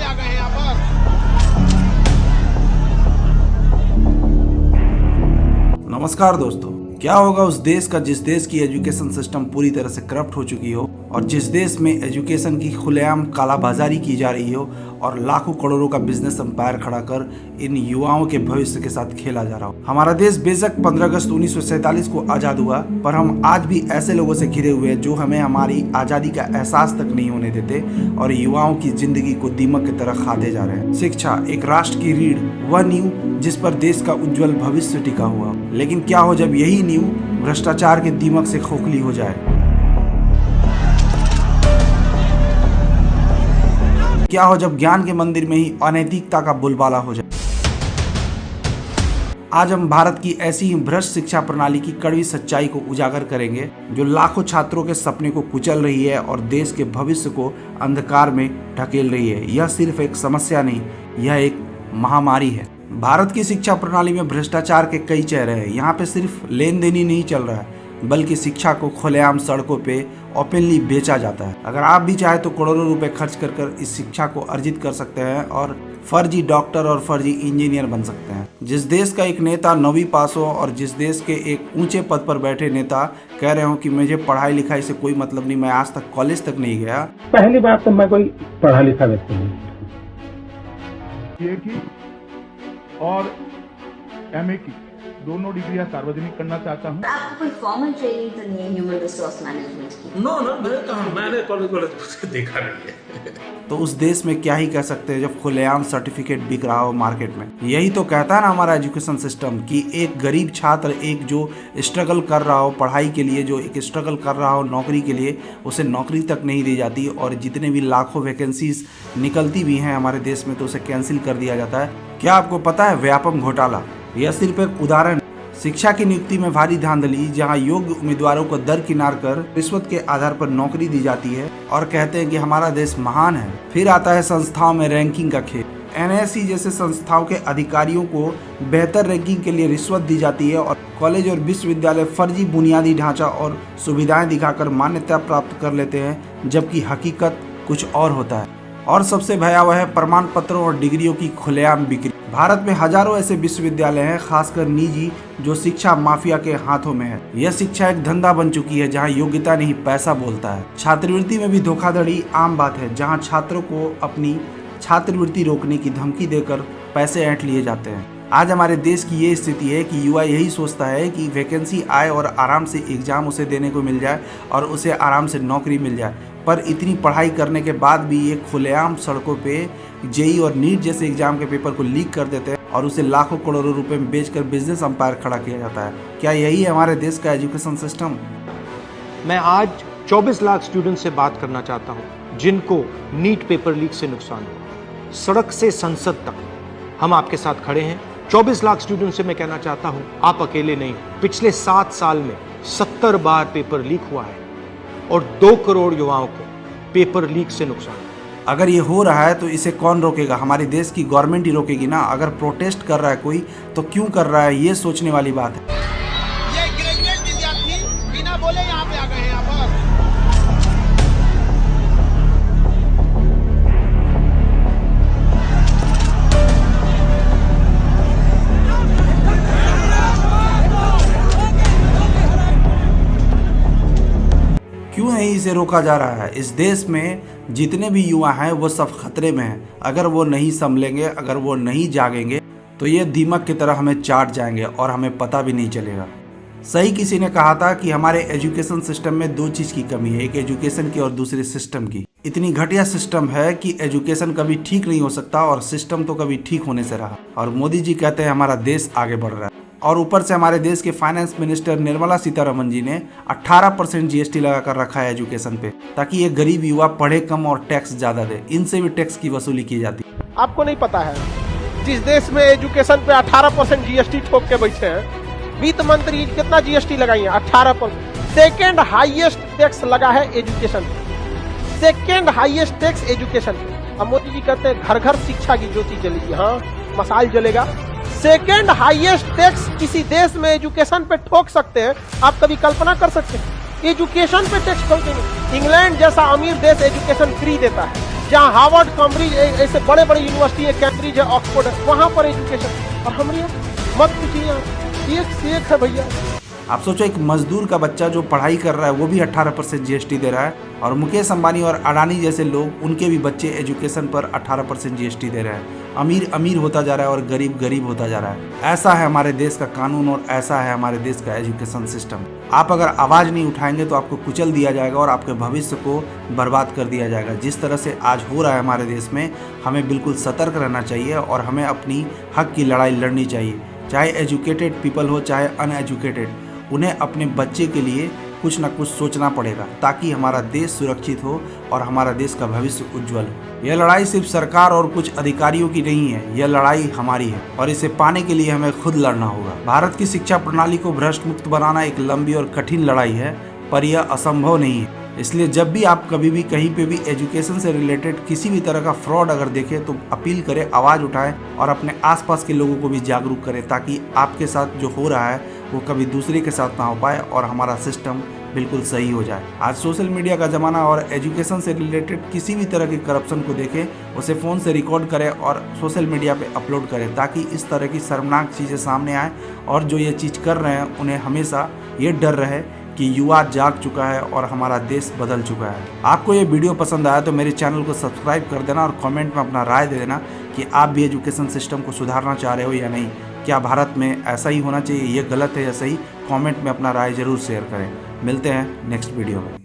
आ गए हैं यहाँ पर। नमस्कार दोस्तों, क्या होगा उस देश का जिस देश की एजुकेशन सिस्टम पूरी तरह से करप्ट हो चुकी हो और जिस देश में एजुकेशन की खुलेआम कालाबाजारी की जा रही हो और लाखों करोड़ों का बिजनेस एम्पायर खड़ा कर इन युवाओं के भविष्य के साथ खेला जा रहा हो। हमारा देश बेशक 15 अगस्त 1947 को आजाद हुआ, पर हम आज भी ऐसे लोगों से घिरे हुए हैं जो हमें हमारी आजादी का एहसास तक नहीं होने देते और युवाओं की जिंदगी को दीमक की तरह खाते जा रहे हैं। शिक्षा एक राष्ट्र की रीढ़, वह नींव जिस पर देश का उज्जवल भविष्य टिका हुआ। लेकिन क्या हो जब यही नींव भ्रष्टाचार के दीमक से खोखली हो जाए? क्या हो जब ज्ञान के मंदिर में ही अनैतिकता का बोलबाला हो जाए? आज हम भारत की ऐसी ही भ्रष्ट शिक्षा प्रणाली की कड़वी सच्चाई को उजागर करेंगे जो लाखों छात्रों के सपने को कुचल रही है और देश के भविष्य को अंधकार में ढकेल रही है। यह सिर्फ एक समस्या नहीं, यह एक महामारी है। भारत की शिक्षा प्रणाली में भ्रष्टाचार के कई चेहरे हैं। यहाँ पे सिर्फ लेन देन ही नहीं चल रहा है, बल्कि शिक्षा को खुलेआम सड़कों पे ओपनली बेचा जाता है। अगर आप भी चाहे तो करोड़ों रुपए खर्च कर इस शिक्षा को अर्जित कर सकते हैं और फर्जी डॉक्टर और फर्जी इंजीनियर बन सकते हैं। जिस देश का एक नेता 9वीं पास हो और जिस देश के एक ऊंचे पद पर बैठे नेता कह रहे हो कि मुझे पढ़ाई लिखाई से कोई मतलब नहीं, मैं आज तक कॉलेज तक नहीं गया। पहली बात तो मैं कोई पढ़ा लिखा व्यक्ति नहीं की और एमए की दोनों डिग्रियां सार्वजनिक करना चाहता हूं। आपको कोई फॉर्मल ट्रेनिंग तो नहीं है ह्यूमन रिसोर्स मैनेजमेंट की? नो, मैंने कॉलेज देखा नहीं है। तो उस देश में क्या ही कह सकते हैं जब खुलेआम सर्टिफिकेट बिक रहा हो मार्केट में। यही तो कहता है ना हमारा एजुकेशन सिस्टम कि एक गरीब छात्र, एक जो स्ट्रगल कर रहा हो पढ़ाई के लिए, जो एक स्ट्रगल कर रहा हो नौकरी के लिए, उसे नौकरी तक नहीं दी जाती और जितने भी लाखों वैकेंसीज निकलती भी हैं हमारे देश में तो उसे कैंसिल कर दिया जाता है। क्या आपको पता है व्यापम घोटाला यह सिर्फ एक उदाहरण। शिक्षा की नियुक्ति में भारी धांधली, जहां योग्य उम्मीदवारों को दरकिनार कर रिश्वत के आधार पर नौकरी दी जाती है और कहते हैं कि हमारा देश महान है। फिर आता है संस्थाओं में रैंकिंग का खेल। एनएससी जैसे संस्थाओं के अधिकारियों को बेहतर रैंकिंग के लिए रिश्वत दी जाती है और कॉलेज और विश्वविद्यालय फर्जी बुनियादी ढांचा और सुविधाएं दिखाकर मान्यता प्राप्त कर लेते हैं, जबकि हकीकत कुछ और होता है। और सबसे भयावह है प्रमाण पत्रों और डिग्रियों की खुलेआम बिक्री। भारत में हजारों ऐसे विश्वविद्यालय हैं, खासकर निजी, जो शिक्षा माफिया के हाथों में है। यह शिक्षा एक धंधा बन चुकी है जहां योग्यता नहीं पैसा बोलता है। छात्रवृत्ति में भी धोखाधड़ी आम बात है, जहां छात्रों को अपनी छात्रवृत्ति रोकने की धमकी देकर पैसे ऐंठ लिए जाते हैं। आज हमारे देश की ये स्थिति है कि युवा यही सोचता है कि वैकेंसी आए और आराम से एग्जाम उसे देने को मिल जाए और उसे आराम से नौकरी मिल जाए। पर इतनी पढ़ाई करने के बाद भी ये खुलेआम सड़कों पे जेई और नीट जैसे एग्जाम के पेपर को लीक कर देते हैं और उसे लाखों करोड़ों रुपए में बेचकर बिजनेस एम्पायर खड़ा किया जाता है। क्या यही है हमारे देश का एजुकेशन सिस्टम? मैं आज 24 लाख स्टूडेंट से बात करना चाहता हूं जिनको नीट पेपर लीक से नुकसान हुआ। सड़क से संसद तक हम आपके साथ खड़े हैं। 24 लाख स्टूडेंट से मैं कहना चाहता हूं आप अकेले नहीं। पिछले 7 साल में 70 बार पेपर लीक हुआ है और 2 करोड़ युवाओं को पेपर लीक से नुकसान। अगर ये हो रहा है तो इसे कौन रोकेगा? हमारे देश की गवर्नमेंट ही रोकेगी ना। अगर प्रोटेस्ट कर रहा है कोई तो क्यों कर रहा है, ये सोचने वाली बात है। ये ग्रेजुएट विद्यार्थी बिना बोले यहाँ पे आ गए हैं यहाँ पर। क्यों नहीं इसे रोका जा रहा है? इस देश में जितने भी युवा हैं वो सब खतरे में हैं। अगर वो नहीं संभलेंगे, अगर वो नहीं जागेंगे तो ये दीमक की तरह हमें चाट जाएंगे और हमें पता भी नहीं चलेगा। सही किसी ने कहा था कि हमारे एजुकेशन सिस्टम में 2 चीज़ की कमी है, एक एजुकेशन की और दूसरे सिस्टम की। इतनी घटिया सिस्टम है कि एजुकेशन कभी ठीक नहीं हो सकता और सिस्टम तो कभी ठीक होने से रहा। और मोदी जी कहते हैं हमारा देश आगे बढ़ रहा है और ऊपर से हमारे देश के फाइनेंस मिनिस्टर निर्मला सीतारमण जी ने 18% जीएसटी लगा कर रखा है एजुकेशन पे, ताकि ये गरीब युवा पढ़े कम और टैक्स ज्यादा दे। इनसे भी टैक्स की वसूली की जाती है। आपको नहीं पता है जिस देश में एजुकेशन पे 18% जीएसटी ठोक के बैठे हैं, वित्त मंत्री कितना जीएसटी लगाई है? 18%। सेकेंड हाईएस्ट टैक्स लगा है एजुकेशन पे, सेकेंड हाईएस्ट टैक्स एजुकेशन पे। अब मोदी जी कहते हैं घर घर शिक्षा की ज्योति जलेगी। हाँ, मसाल जलेगा। सेकेंड हाईएस्ट टैक्स किसी देश में एजुकेशन पे ठोक सकते हैं, आप कभी कल्पना कर सकते हैं? एजुकेशन पे टैक्स ठोकेंगे। इंग्लैंड जैसा अमीर देश एजुकेशन फ्री देता है, जहाँ हार्वर्ड, कैम्ब्रिज ऐसे बड़े बड़े यूनिवर्सिटी है, कैम्ब्रिज है, ऑक्सफोर्ड है, वहां पर एजुकेशन। और हमारे यहाँ मत पूछिए, एक से एक है भैया। आप सोचो एक मजदूर का बच्चा जो पढ़ाई कर रहा है वो भी 18% जीएसटी दे रहा है, और मुकेश अंबानी और अडानी जैसे लोग, उनके भी बच्चे एजुकेशन पर 18% जीएसटी दे रहे हैं। अमीर अमीर होता जा रहा है और गरीब गरीब होता जा रहा है। ऐसा है हमारे देश का कानून और ऐसा है हमारे देश का एजुकेशन सिस्टम। आप अगर आवाज़ नहीं उठाएंगे तो आपको कुचल दिया जाएगा और आपके भविष्य को बर्बाद कर दिया जाएगा। जिस तरह से आज हो रहा है हमारे देश में, हमें बिल्कुल सतर्क रहना चाहिए और हमें अपनी हक की लड़ाई लड़नी चाहिए। चाहे एजुकेटेड पीपल हो चाहे अनएजुकेटेड, उन्हें अपने बच्चे के लिए कुछ ना कुछ सोचना पड़ेगा ताकि हमारा देश सुरक्षित हो और हमारा देश का भविष्य उज्जवल हो। यह लड़ाई सिर्फ सरकार और कुछ अधिकारियों की नहीं है, यह लड़ाई हमारी है और इसे पाने के लिए हमें खुद लड़ना होगा। भारत की शिक्षा प्रणाली को भ्रष्ट मुक्त बनाना एक लंबी और कठिन लड़ाई है, पर यह असंभव नहीं है। इसलिए जब भी आप कभी भी कहीं पे भी एजुकेशन से रिलेटेड किसी भी तरह का फ्रॉड अगर देखें तो अपील करें, आवाज़ उठाएं और अपने आसपास के लोगों को भी जागरूक करें ताकि आपके साथ जो हो रहा है वो कभी दूसरे के साथ ना हो पाए और हमारा सिस्टम बिल्कुल सही हो जाए। आज सोशल मीडिया का ज़माना और एजुकेशन से रिलेटेड किसी भी तरह के करप्शन को देखें, उसे फ़ोन से रिकॉर्ड करें और सोशल मीडिया पे अपलोड करें ताकि इस तरह की शर्मनाक चीज़ें सामने आए और जो ये चीज़ कर रहे हैं उन्हें हमेशा ये डर रहे कि युवा जाग चुका है और हमारा देश बदल चुका है। आपको ये वीडियो पसंद आया तो मेरे चैनल को सब्सक्राइब कर देना और कमेंट में अपना राय दे देना कि आप भी एजुकेशन सिस्टम को सुधारना चाह रहे हो या नहीं। क्या भारत में ऐसा ही होना चाहिए, ये गलत है या सही? कमेंट में अपना राय जरूर शेयर करें। मिलते हैं नेक्स्ट वीडियो में।